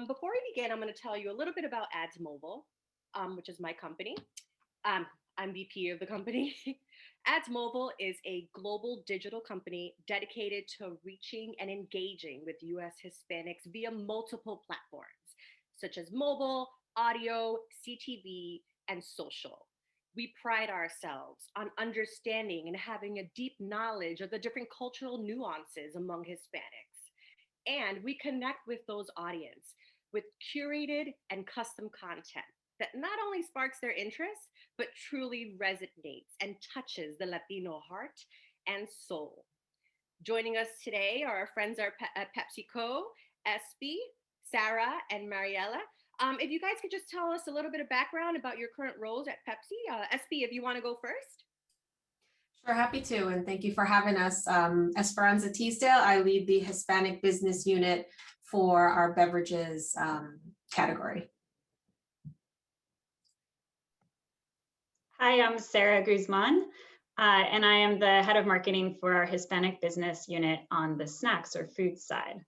Before we begin, I'm going to tell you a little bit about Adsmovil, which is my company. Um, I'm VP of the company. Adsmovil is a global digital company dedicated to reaching and engaging with US Hispanics via multiple platforms, such as mobile, audio, CTV, and social. We pride ourselves on understanding and having a deep knowledge of the different cultural nuances among Hispanics. And we connect with those audience with curated and custom content that not only sparks their interest, but truly resonates and touches the Latino heart and soul. Joining us today are our friends at PepsiCo, Espy, Sarah, and Mariela. If you guys could just tell us a little bit of background about your current roles at Pepsi. Espy, if you want to go first. Sure, happy to, and thank you for having us. Esperanza Teasdale, I lead the Hispanic business unit for our beverages category. Hi, I'm Sarah Guzman, and I am the head of marketing for our Hispanic business unit on the snacks or food side.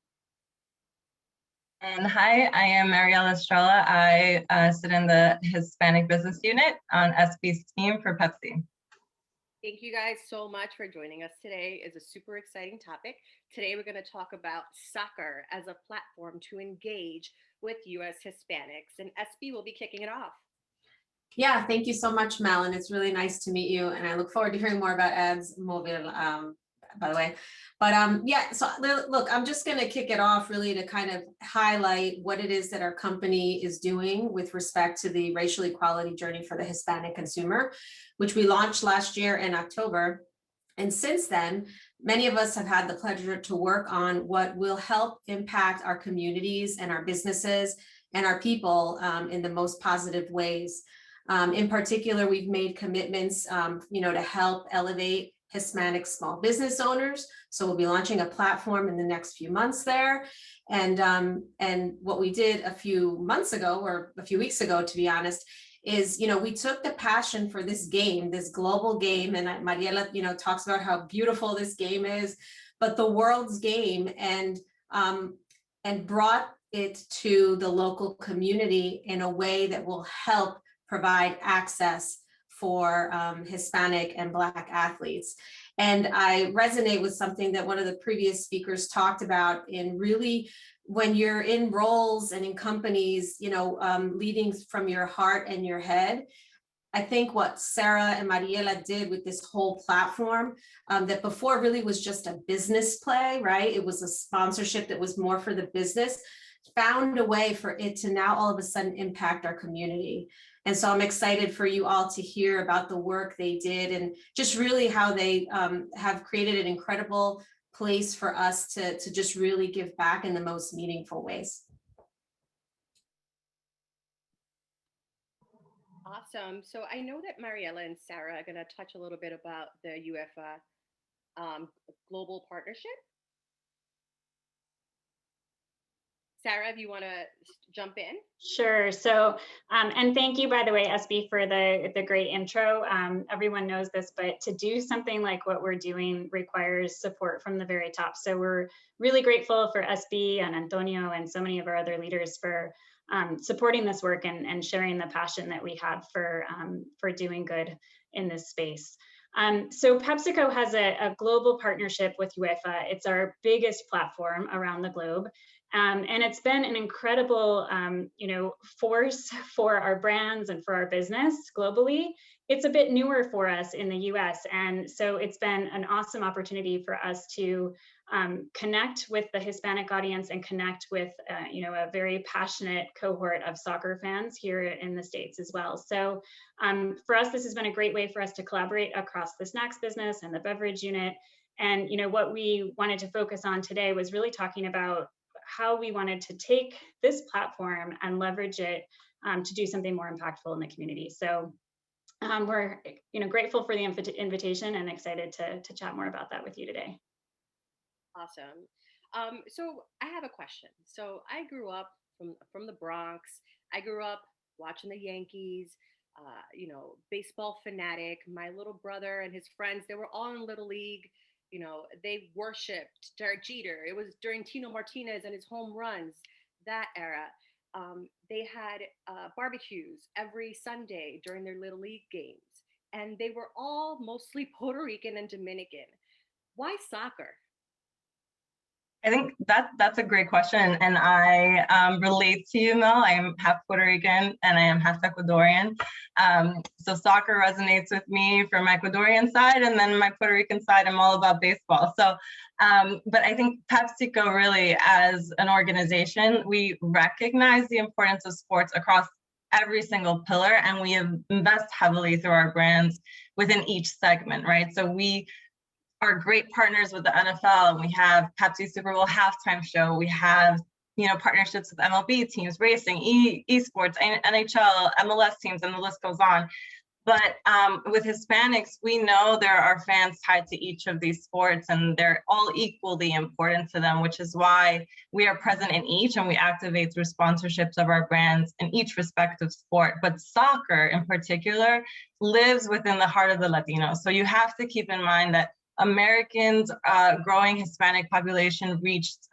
And hi, I am Mariela Estrella. I sit in the Hispanic business unit on SB's team for Pepsi. Thank you guys so much for joining us today. It's a super exciting topic. Today we're going to talk about soccer as a platform to engage with US Hispanics, and SB will be kicking it off. Yeah, thank you so much, Mel, and it's really nice to meet you, and I look forward to hearing more about Adsmovil, by the way. But yeah, so look, I'm just going to kick it off really to kind of highlight what it is that our company is doing with respect to the racial equality journey for the Hispanic consumer, which we launched last year in October. And since then, many of us have had the pleasure to work on what will help impact our communities and our businesses and our people in the most positive ways. In particular, we've made commitments, to help elevate Hispanic small business owners. So we'll be launching a platform in the next few months there. And what we did a few months ago, or a few weeks ago, to be honest, is, we took the passion for this game, this global game, and Mariela, talks about how beautiful this game is, but the world's game, and brought it to the local community in a way that will help provide access for Hispanic and Black athletes. And I resonate with something that one of the previous speakers talked about, in really, when you're in roles and in companies, leading from your heart and your head. I think what Sarah and Mariela did with this whole platform, that before really was just a business play, right? It was a sponsorship that was more for the business, found a way for it to now all of a sudden impact our community. And so I'm excited for you all to hear about the work they did, and just really how they have created an incredible place for us to just really give back in the most meaningful ways. Awesome. So I know that Mariela and Sarah are going to touch a little bit about the Uefa global partnership. Sarah, if you want to jump in. Sure. So, and thank you, by the way, SB, for the great intro. Everyone knows this, but to do something like what we're doing requires support from the very top. So we're really grateful for SB and Antonio and so many of our other leaders for supporting this work and sharing the passion that we have for doing good in this space. So PepsiCo has a global partnership with Uefa. It's our biggest platform around the globe. And it's been an incredible, force for our brands and for our business globally. It's a bit newer for us in the US. And so it's been an awesome opportunity for us to connect with the Hispanic audience and connect with, a very passionate cohort of soccer fans here in the States as well. So for us, this has been a great way for us to collaborate across the snacks business and the beverage unit. And, what we wanted to focus on today was really talking about how we wanted to take this platform and leverage it to do something more impactful in the community. So we're grateful for the invitation and excited to chat more about that with you today. Awesome. So I have a question. So I grew up from the Bronx. I grew up watching the Yankees, baseball fanatic. My little brother and his friends, they were all in Little League. They worshipped Derek Jeter. It was during Tino Martinez and his home runs that era, they had barbecues every Sunday during their Little League games, and they were all mostly Puerto Rican and Dominican. Why soccer? I think that's a great question, and I relate to you, Mel. I am half Puerto Rican and I am half Ecuadorian. So soccer resonates with me from my Ecuadorian side, and then my Puerto Rican side, I'm all about baseball. So, but I think Pepsico really, as an organization, we recognize the importance of sports across every single pillar, and we invest heavily through our brands within each segment, right? So we are great partners with the NFL, and we have Pepsi Super Bowl halftime show. We have, partnerships with MLB teams, racing, esports, NHL, MLS teams, and the list goes on. But with Hispanics, we know there are fans tied to each of these sports, and they're all equally important to them, which is why we are present in each, and we activate through sponsorships of our brands in each respective sport. But soccer in particular lives within the heart of the Latinos. So you have to keep in mind that Americans' growing Hispanic population reached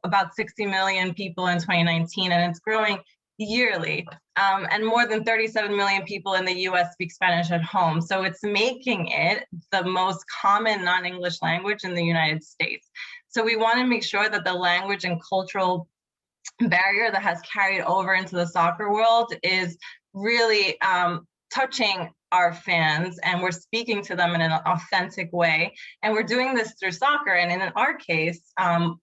about 60 million people in 2019, and it's growing yearly. And more than 37 million people in the US speak Spanish at home. So it's making it the most common non-English language in the United States. So we want to make sure that the language and cultural barrier that has carried over into the soccer world is really touching our fans, and we're speaking to them in an authentic way. And we're doing this through soccer. And in our case,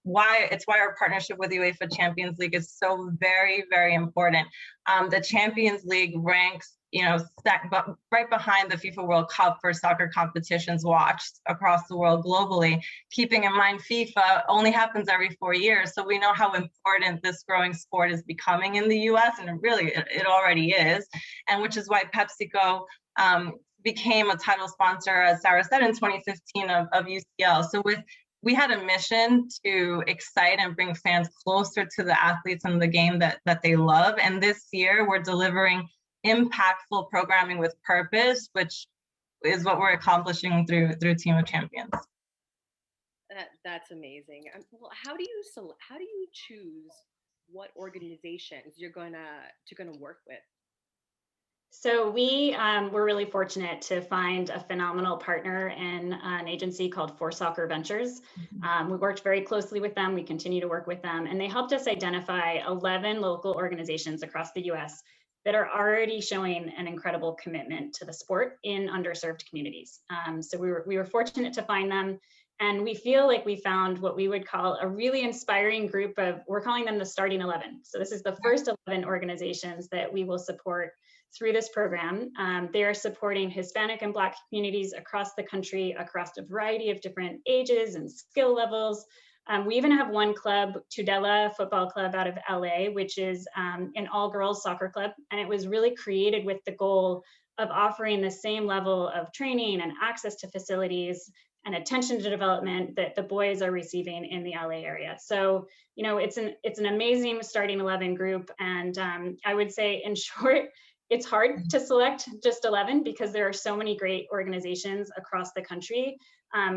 why our partnership with Uefa Champions League is so very, very important. The Champions League ranks, right behind the FIFA World Cup for soccer competitions watched across the world globally. Keeping in mind, FIFA only happens every 4 years. So we know how important this growing sport is becoming in the US, and it already is. And which is why PepsiCo became a title sponsor, as Sarah said, in 2015 of UCL. So we had a mission to excite and bring fans closer to the athletes and the game that they love. And this year we're delivering impactful programming with purpose, which is what we're accomplishing through Team of Champions. That's amazing. Well, how do you choose what organizations you're gonna work with? So we were really fortunate to find a phenomenal partner in an agency called For Soccer Ventures. We worked very closely with them. We continue to work with them, and they helped us identify 11 local organizations across the US that are already showing an incredible commitment to the sport in underserved communities. So we were fortunate to find them, and we feel like we found what we would call a really inspiring group of, we're calling them the Starting 11. So this is the first 11 organizations that we will support through this program. They are supporting Hispanic and Black communities across the country, across a variety of different ages and skill levels. We even have one club, Tudela Football Club out of LA, which is an all-girls soccer club. And it was really created with the goal of offering the same level of training and access to facilities and attention to development that the boys are receiving in the LA area. So, it's an amazing Starting 11 group. And I would say, in short, it's hard to select just 11 because there are so many great organizations across the country,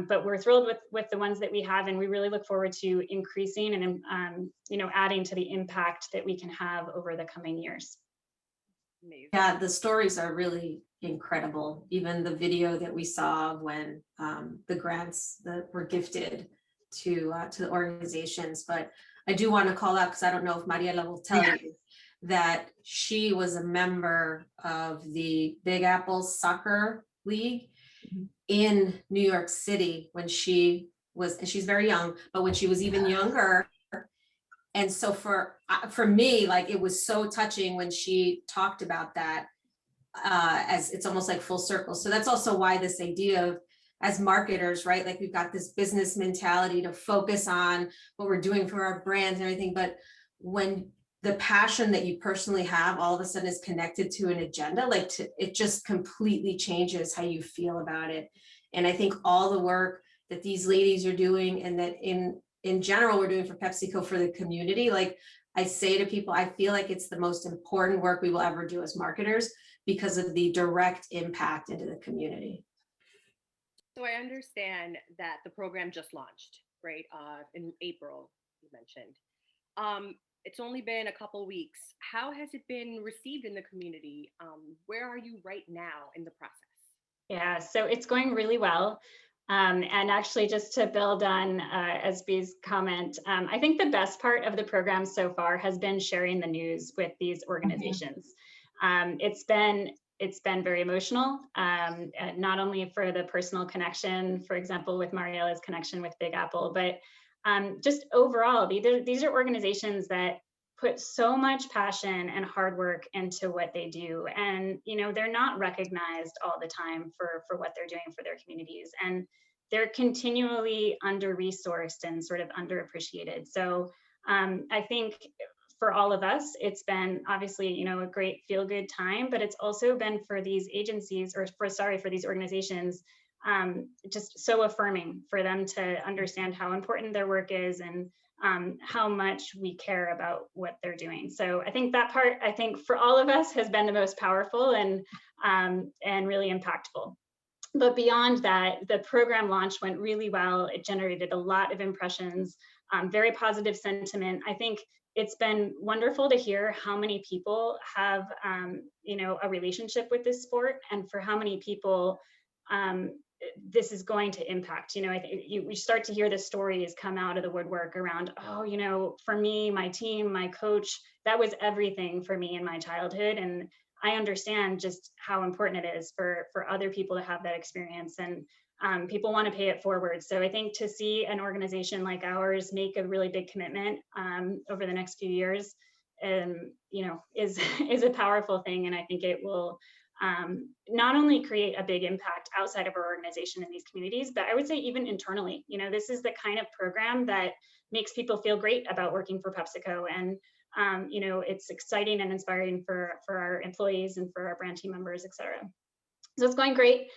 but we're thrilled with the ones that we have, and we really look forward to increasing and adding to the impact that we can have over the coming years. Amazing. Yeah, the stories are really incredible. Even the video that we saw when the grants that were gifted to the organizations. But I do want to call out, because I don't know if Mariela will tell you, that she was a member of the Big Apple Soccer League in New York City when she was, and she's very young, but when she was even younger. And so for me, like, it was so touching when she talked about that, as it's almost like full circle. So that's also why this idea of, as marketers, right, like, we've got this business mentality to focus on what we're doing for our brands and everything, but when the passion that you personally have all of a sudden is connected to an agenda, it just completely changes how you feel about it. And I think all the work that these ladies are doing, and that in general we're doing for PepsiCo for the community, like I say to people, I feel like it's the most important work we will ever do as marketers because of the direct impact into the community. So I understand that the program just launched, right? In April, you mentioned. it's only been a couple weeks. How has it been received in the community? Where are you right now in the process? Yeah, so it's going really well. And actually, just to build on SB's comment, I think the best part of the program so far has been sharing the news with these organizations. It's been very emotional, not only for the personal connection, for example, with Mariela's connection with Big Apple, but just overall, these are organizations that put so much passion and hard work into what they do, and they're not recognized all the time for what they're doing for their communities, and they're continually under-resourced and sort of underappreciated. So I think for all of us, it's been obviously a great feel-good time, but it's also been for these agencies, or for these organizations, just so affirming for them to understand how important their work is, and how much we care about what they're doing. So I think that part, for all of us, has been the most powerful and really impactful. But beyond that, the program launch went really well. It generated a lot of impressions, very positive sentiment. I think it's been wonderful to hear how many people have a relationship with this sport, and for how many people this is going to impact. I think we start to hear the stories come out of the woodwork around, for me, my team, my coach, that was everything for me in my childhood. And I understand just how important it is for other people to have that experience, and people want to pay it forward. So I think to see an organization like ours make a really big commitment over the next few years, is a powerful thing. And I think it will not only create a big impact outside of our organization in these communities, but I would say even internally. This is the kind of program that makes people feel great about working for PepsiCo, and it's exciting and inspiring for our employees and for our brand team members, et cetera. So it's going great.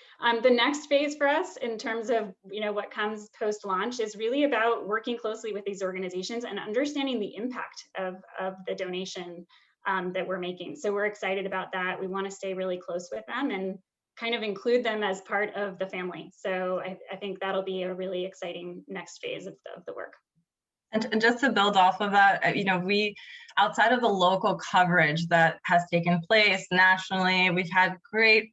The next phase for us in terms of what comes post-launch is really about working closely with these organizations and understanding the impact of the donation that we're making. So we're excited about that. We want to stay really close with them and kind of include them as part of the family. So I think that'll be a really exciting next phase of the work. And just to build off of that, we, outside of the local coverage that has taken place nationally, we've had great,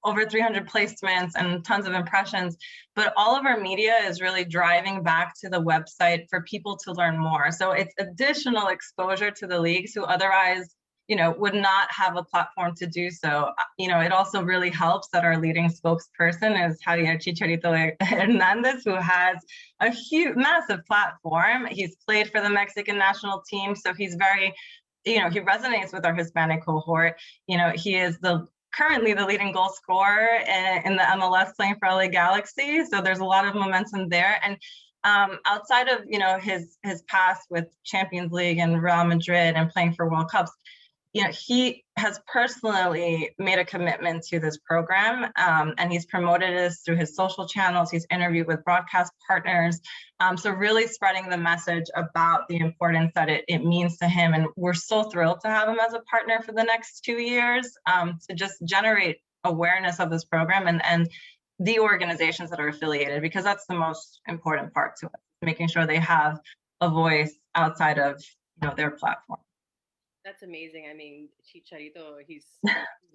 over 300 placements and tons of impressions, but all of our media is really driving back to the website for people to learn more. So it's additional exposure to the leagues who otherwise, would not have a platform to do so. It also really helps that our leading spokesperson is Javier Chicharito Hernandez, who has a huge, massive platform. He's played for the Mexican national team, so he's very, he resonates with our Hispanic cohort. He is currently the leading goal scorer in the MLS playing for LA Galaxy. So there's a lot of momentum there. And outside of, his past with Champions League and Real Madrid and playing for World Cups, he has personally made a commitment to this program, and he's promoted this through his social channels. He's interviewed with broadcast partners. So really spreading the message about the importance that it means to him. And we're so thrilled to have him as a partner for the next 2 years, to just generate awareness of this program and the organizations that are affiliated, because that's the most important part to it, making sure they have a voice outside of their platform. That's amazing. I mean, Chicharito, he's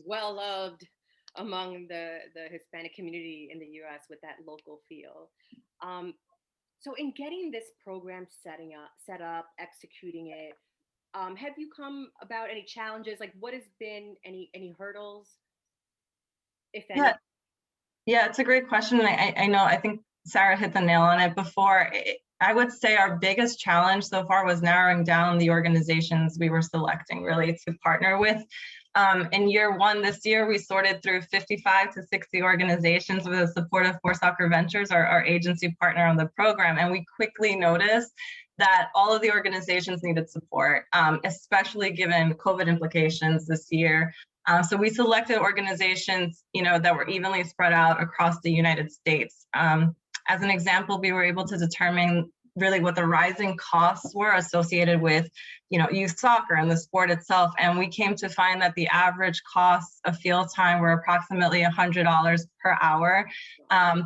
well loved among the Hispanic community in the US with that local feel. So in getting this program set up, executing it, have you come about any challenges? Like, what has been any hurdles, if any? Yeah, it's a great question. And I think Sarah hit the nail on it before. I would say our biggest challenge so far was narrowing down the organizations we were selecting really to partner with. In year one this year, we sorted through 55 to 60 organizations with the support of 4Soccer Ventures, our agency partner on the program. And we quickly noticed that all of the organizations needed support, especially given COVID implications this year. So we selected organizations, that were evenly spread out across the United States. As an example, we were able to determine really what the rising costs were associated with, youth soccer and the sport itself. And we came to find that the average costs of field time were approximately $100 per hour,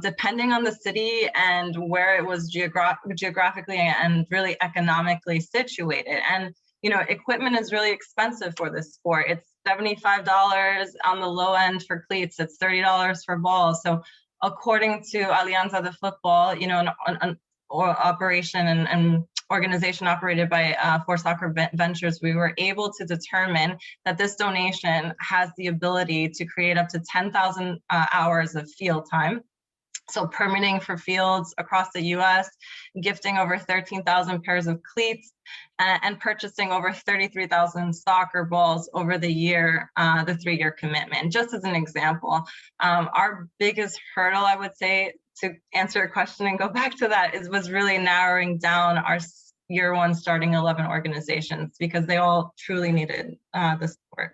depending on the city and where it was geographically and really economically situated. And equipment is really expensive for this sport. It's $75 on the low end for cleats. It's $30 for balls. So according to Alianza de Football, an operation and organization operated by For Soccer Ventures, we were able to determine that this donation has the ability to create up to 10,000 hours of field time. So permitting for fields across the US, gifting over 13,000 pairs of cleats, and purchasing over 33,000 soccer balls over the year, the 3-year commitment. Just as an example, our biggest hurdle, I would say, to answer your question and go back to that, was really narrowing down our year 1 starting 11 organizations, because they all truly needed the support.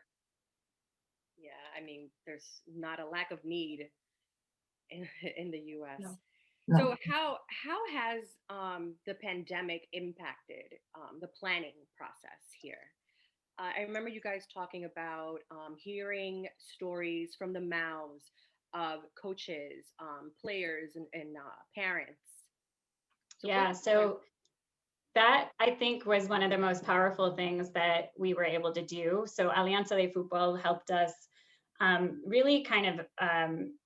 Yeah, I mean, there's not a lack of need in the US. No. No. So how has the pandemic impacted the planning process here? I remember you guys talking about hearing stories from the mouths of coaches, players, and parents. Yeah, so that I think was one of the most powerful things that we were able to do. So Alianza de Fútbol helped us really kind of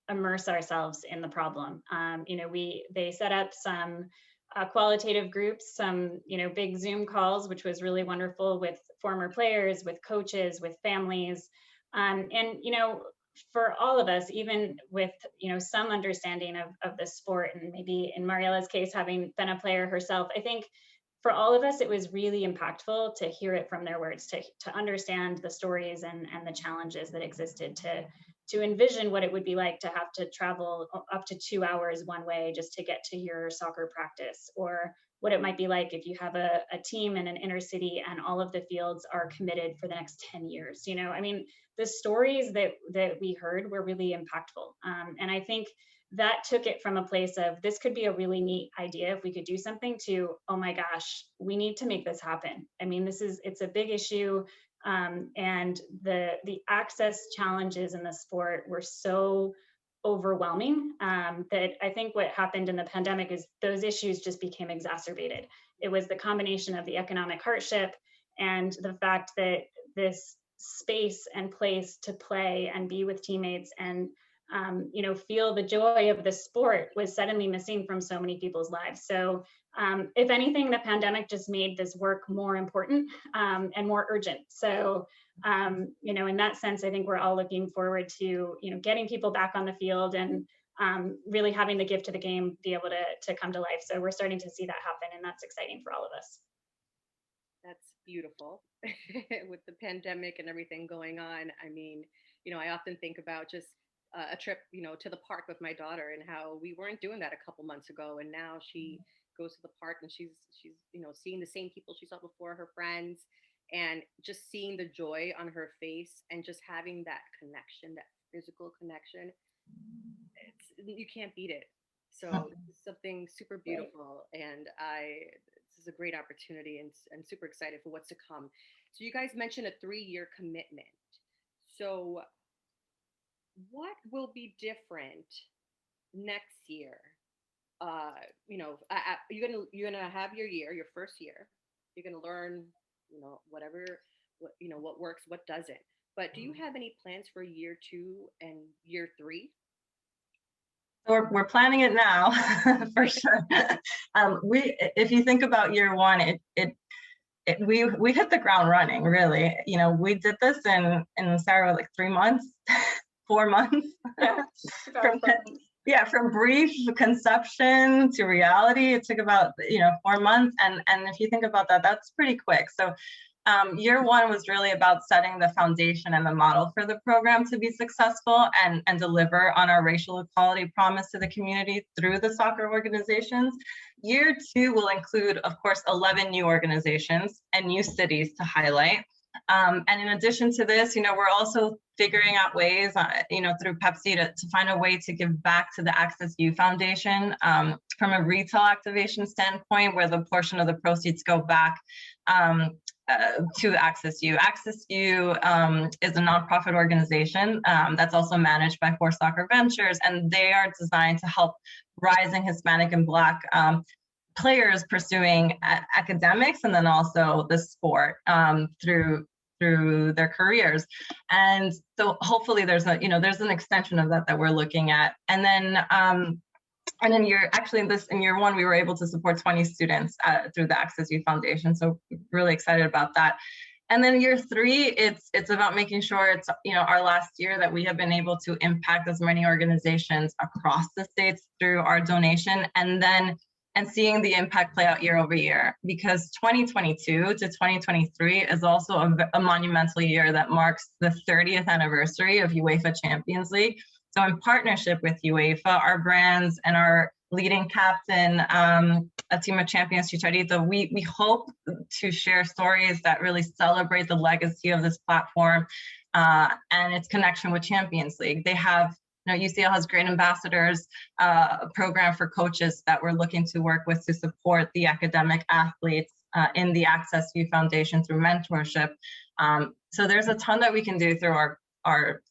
immerse ourselves in the problem. They set up some qualitative groups, some big Zoom calls, which was really wonderful, with former players, with coaches, with families, and for all of us, even with some understanding of the sport, and maybe in Mariela's case, having been a player herself, I think for all of us, it was really impactful to hear it from their words, to understand the stories and the challenges that existed, to envision what it would be like to have to travel up to 2 hours one way just to get to your soccer practice, or what it might be like if you have a team in an inner city and all of the fields are committed for the next 10 years. I mean, the stories that we heard were really impactful. And I think that took it from a place of, this could be a really neat idea if we could do something, to, oh my gosh, we need to make this happen. I mean, it's a big issue. And the access challenges in the sport were so overwhelming that I think what happened in the pandemic is those issues just became exacerbated. It was the combination of the economic hardship and the fact that this space and place to play and be with teammates and feel the joy of the sport was suddenly missing from so many people's lives. So if anything, the pandemic just made this work more important and more urgent. So, in that sense, I think we're all looking forward to, getting people back on the field and really having the gift of the game be able to come to life. So we're starting to see that happen, and that's exciting for all of us. That's beautiful. With the pandemic and everything going on, I mean, I often think about just a trip, to the park with my daughter, and how we weren't doing that a couple months ago, and now she goes to the park and she's seeing the same people she saw before, her friends, and just seeing the joy on her face and just having that connection, that physical connection. You can't beat it. So it's something super beautiful, and this is a great opportunity, and super excited for what's to come. So you guys mentioned a 3-year commitment. So what will be different next year? You're gonna have your first year. You're gonna learn, what works, what doesn't. But do you have any plans for year 2 and year 3? We're planning it now for sure. If you think about year 1, we hit the ground running, really. We did this in Sarah, like 3 months, 4 months. Yeah, from brief conception to reality, it took about 4 months. And if you think about that, that's pretty quick. So year 1 was really about setting the foundation and the model for the program to be successful and deliver on our racial equality promise to the community through the soccer organizations. Year 2 will include, of course, 11 new organizations and new cities to highlight. And in addition to this, we're also figuring out ways, through Pepsi to find a way to give back to the Access U Foundation from a retail activation standpoint, where the portion of the proceeds go back to Access U. Access U is a nonprofit organization that's also managed by For Soccer Ventures, and they are designed to help rising Hispanic and Black players pursuing academics and then also the sport through their careers. And so hopefully there's an extension of that we're looking at. And then in year one, we were able to support 20 students through the Access U Foundation. So really excited about that. And then year three, it's about making sure it's, our last year that we have been able to impact as many organizations across the states through our donation, and seeing the impact play out year over year, because 2022 to 2023 is also a monumental year that marks the 30th anniversary of Uefa Champions League. So in partnership with Uefa, our brands and our leading captain, a team of champions, Chicharito, we hope to share stories that really celebrate the legacy of this platform and its connection with Champions League. They have, UCL has great ambassadors, a program for coaches that we're looking to work with to support the academic athletes in the Access U Foundation through mentorship. So there's a ton that we can do through our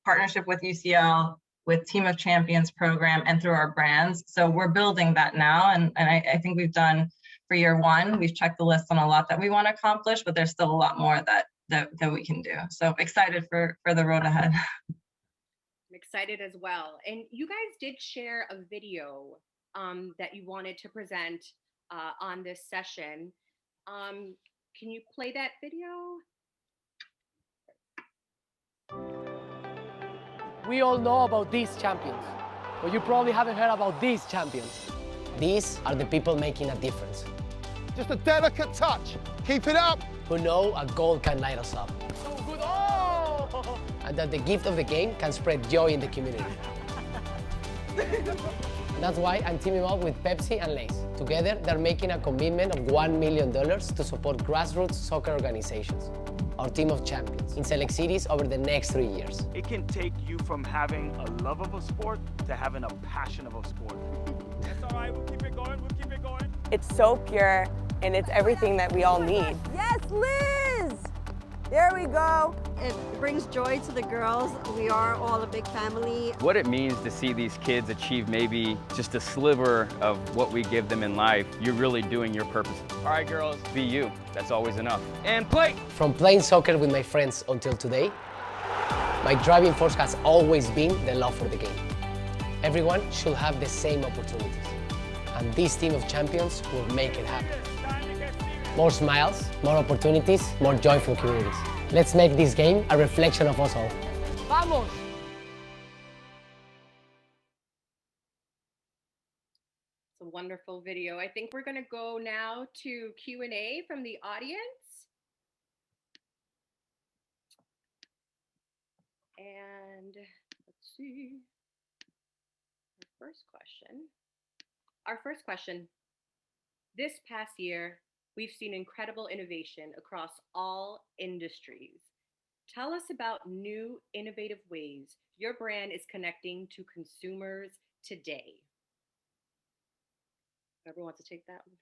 partnership with UCL, with Team of Champions program, and through our brands. So we're building that now. And I think we've done, for year one, we've checked the list on a lot that we want to accomplish, but there's still a lot more that we can do. So excited for the road ahead. I'm excited as well. And you guys did share a video that you wanted to present on this session. Can you play that video? We all know about these champions, but you probably haven't heard about these champions. These are the people making a difference. Just a delicate touch. Keep it up. Who know a goal can light us up. So good. Oh! And that the gift of the game can spread joy in the community. That's why I'm teaming up with Pepsi and Lay's. Together, they're making a commitment of $1 million to support grassroots soccer organizations, our team of champions, in select cities over the next 3 years. It can take you from having a love of a sport to having a passion of a sport. That's all right, we'll keep it going, we'll keep it going. It's so pure, and it's everything that we all need. Yes, Liz! There we go. It brings joy to the girls. We are all a big family. What it means to see these kids achieve maybe just a sliver of what we give them in life, you're really doing your purpose. All right, girls, be you. That's always enough. And play! From playing soccer with my friends until today, my driving force has always been the love for the game. Everyone should have the same opportunities, and this team of champions will make it happen. More smiles, more opportunities, more joyful communities. Let's make this game a reflection of us all. Vamos! It's a wonderful video. I think we're going to go now to Q&A from the audience. And let's see. Our first question. This past year, we've seen incredible innovation across all industries. Tell us about new innovative ways your brand is connecting to consumers today. Whoever wants to take that one.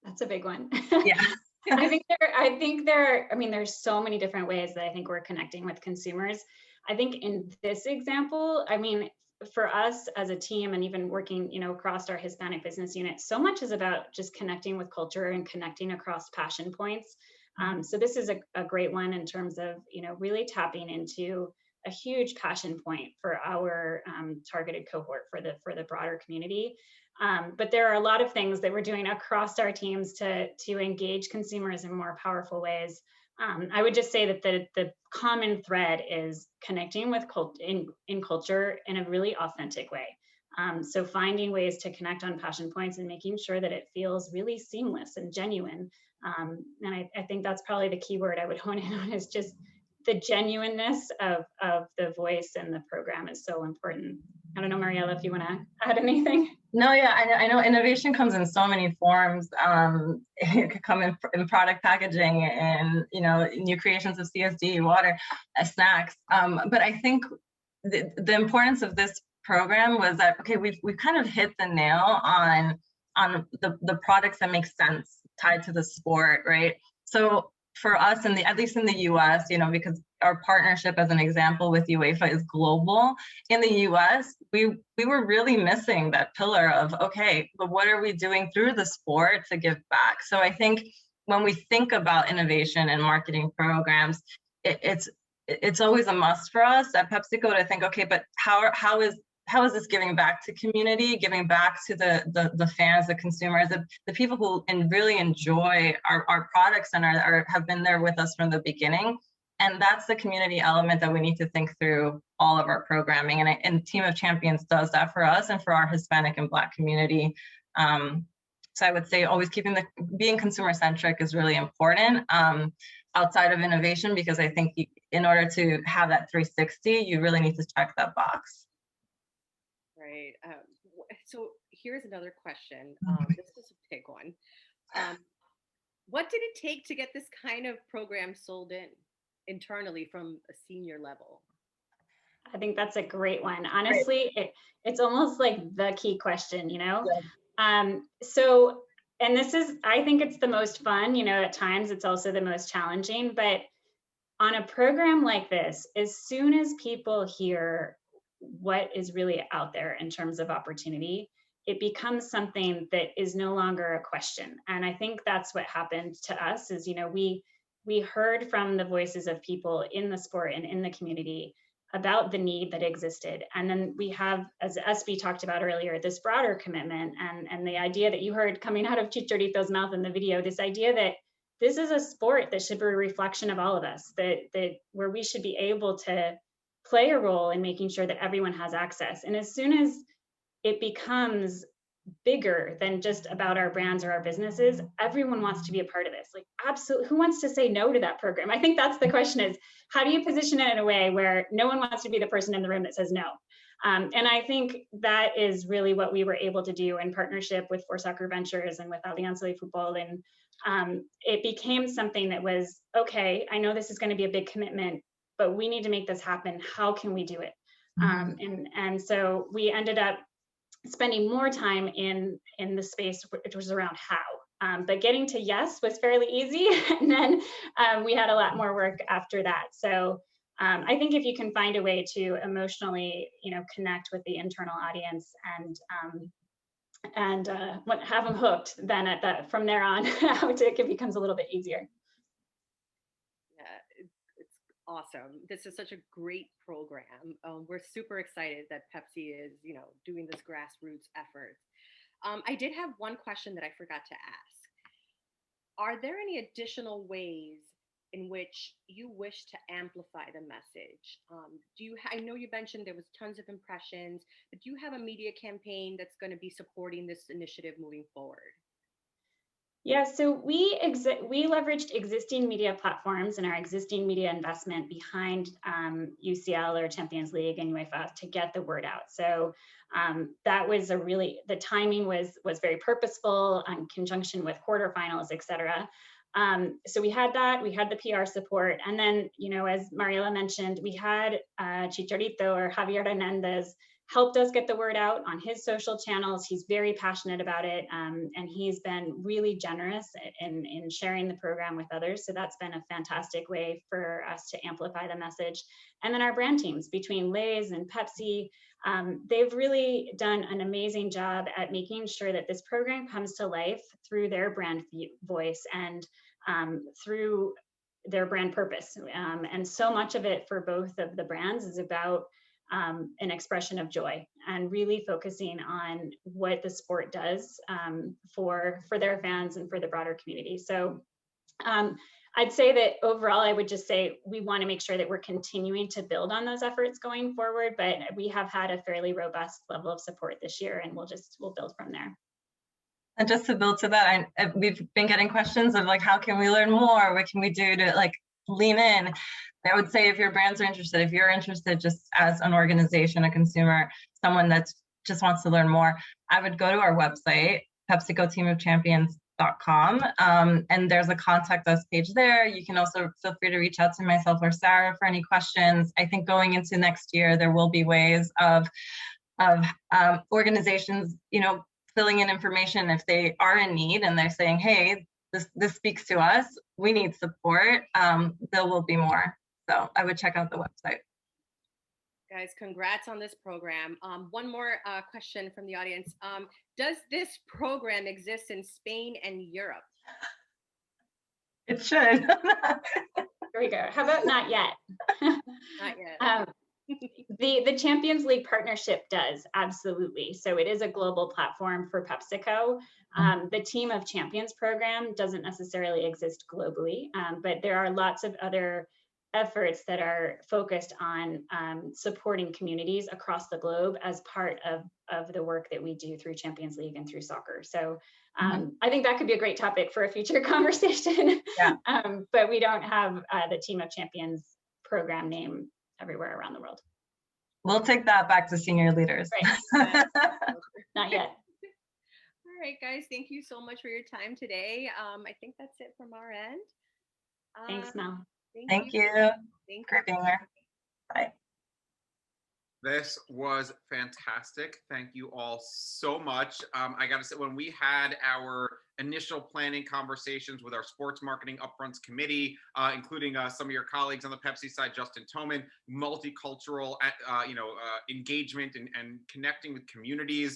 That's a big one. Yeah. I mean, there's so many different ways that I think we're connecting with consumers. I think in this example, I mean, for us as a team and even working, across our Hispanic business unit, so much is about just connecting with culture and connecting across passion points. So this is a great one in terms of, really tapping into a huge passion point for our targeted cohort for the broader community. But there are a lot of things that we're doing across our teams to engage consumers in more powerful ways. I would just say that the common thread is connecting with in culture in a really authentic way. So finding ways to connect on passion points and making sure that it feels really seamless and genuine. And I think that's probably the key word I would hone in on, is just the genuineness of the voice and the program is so important. I don't know, Mariela, if you want to add anything. No, yeah, I know innovation comes in so many forms. It could come in product packaging and, new creations of CSD, water, snacks. But I think the importance of this program was that, okay, we've kind of hit the nail on the products that make sense tied to the sport, right? So for us, at least in the US, because our partnership, as an example, with Uefa is global. In the US, we were really missing that pillar of, okay, but what are we doing through the sport to give back? So I think when we think about innovation and marketing programs, it's always a must for us at PepsiCo to think, okay, but how is this giving back to community, giving back to the fans, the consumers, the people who really enjoy our products and have been there with us from the beginning. And that's the community element that we need to think through all of our programming. And Team of Champions does that for us and for our Hispanic and Black community. So I would say always being consumer centric is really important outside of innovation, because I think in order to have that 360, you really need to check that box. Right. So here's another question. This is a big one. What did it take to get this kind of program sold internally from a senior level? I think that's a great one. Honestly, it's almost like the key question, Yeah. So, and this is, I think it's the most fun, at times it's also the most challenging, but on a program like this, as soon as people hear what is really out there in terms of opportunity, it becomes something that is no longer a question. And I think that's what happened to us is, we heard from the voices of people in the sport and in the community about the need that existed. And then we have, as SB talked about earlier, this broader commitment and the idea that you heard coming out of Chicharito's mouth in the video, this idea that this is a sport that should be a reflection of all of us, that where we should be able to play a role in making sure that everyone has access. And as soon as it becomes bigger than just about our brands or our businesses, everyone wants to be a part of this. Like, absolutely, who wants to say no to that program? I think that's the question is, how do you position it in a way where no one wants to be the person in the room that says no? And I think that is really what we were able to do in partnership with For Soccer Ventures and with Alianza de Fútbol. And it became something that was, okay, I know this is going to be a big commitment, but we need to make this happen. How can we do it? And so we ended up spending more time in the space, which was around how. But getting to yes was fairly easy. And then we had a lot more work after that. So I think if you can find a way to emotionally, connect with the internal audience and have them hooked, then from there on out, it becomes a little bit easier. Yeah, it's awesome. This is such a great program. We're super excited that Pepsi is, doing this grassroots effort. I did have one question that I forgot to ask. Are there any additional ways in which you wish to amplify the message? I know you mentioned there was tons of impressions, but do you have a media campaign that's going to be supporting this initiative moving forward? Yeah, so we leveraged existing media platforms and our existing media investment behind UCL or Champions League and Uefa to get the word out. So that was the timing was very purposeful in conjunction with quarterfinals, et cetera. So we had that, we had the PR support. And then, as Mariela mentioned, we had Chicharito or Javier Hernandez helped us get the word out on his social channels. He's very passionate about it. And he's been really generous in sharing the program with others. So that's been a fantastic way for us to amplify the message. And then our brand teams between Lay's and Pepsi, they've really done an amazing job at making sure that this program comes to life through their brand voice and through their brand purpose. And so much of it for both of the brands is about an expression of joy and really focusing on what the sport does for their fans and for the broader community. So I'd say that overall, I would just say we want to make sure that we're continuing to build on those efforts going forward, but we have had a fairly robust level of support this year, and we'll build from there. And just to build to that, we've been getting questions of how can we learn more? What can we do to lean in? I would say if your brands are interested, if you're interested just as an organization, a consumer, someone that just wants to learn more, I would go to our website, PepsicoTeamOfChampions.com, and there's a contact us page there. You can also feel free to reach out to myself or Sarah for any questions. I think going into next year, there will be ways of organizations, filling in information if they are in need and they're saying, hey, this speaks to us. We need support. There will be more. So I would check out the website. Guys, congrats on this program. One more question from the audience. Does this program exist in Spain and Europe? It should. Here we go. How about not yet? Not yet. The Champions League partnership does, absolutely. So it is a global platform for PepsiCo. The Team of Champions program doesn't necessarily exist globally, but there are lots of other efforts that are focused on supporting communities across the globe as part of the work that we do through Champions League and through soccer. So I think that could be a great topic for a future conversation. Yeah. But we don't have the Team of Champions program name everywhere around the world. We'll take that back to senior leaders. Right. Not yet. All right, guys, thank you so much for your time today. I think that's it from our end. Thanks, Mel. Thank you. Thank Great being here. Bye. This was fantastic. Thank you all so much. I got to say, when we had our initial planning conversations with our sports marketing upfronts committee, including some of your colleagues on the Pepsi side, Justin Toman, multicultural, engagement and connecting with communities.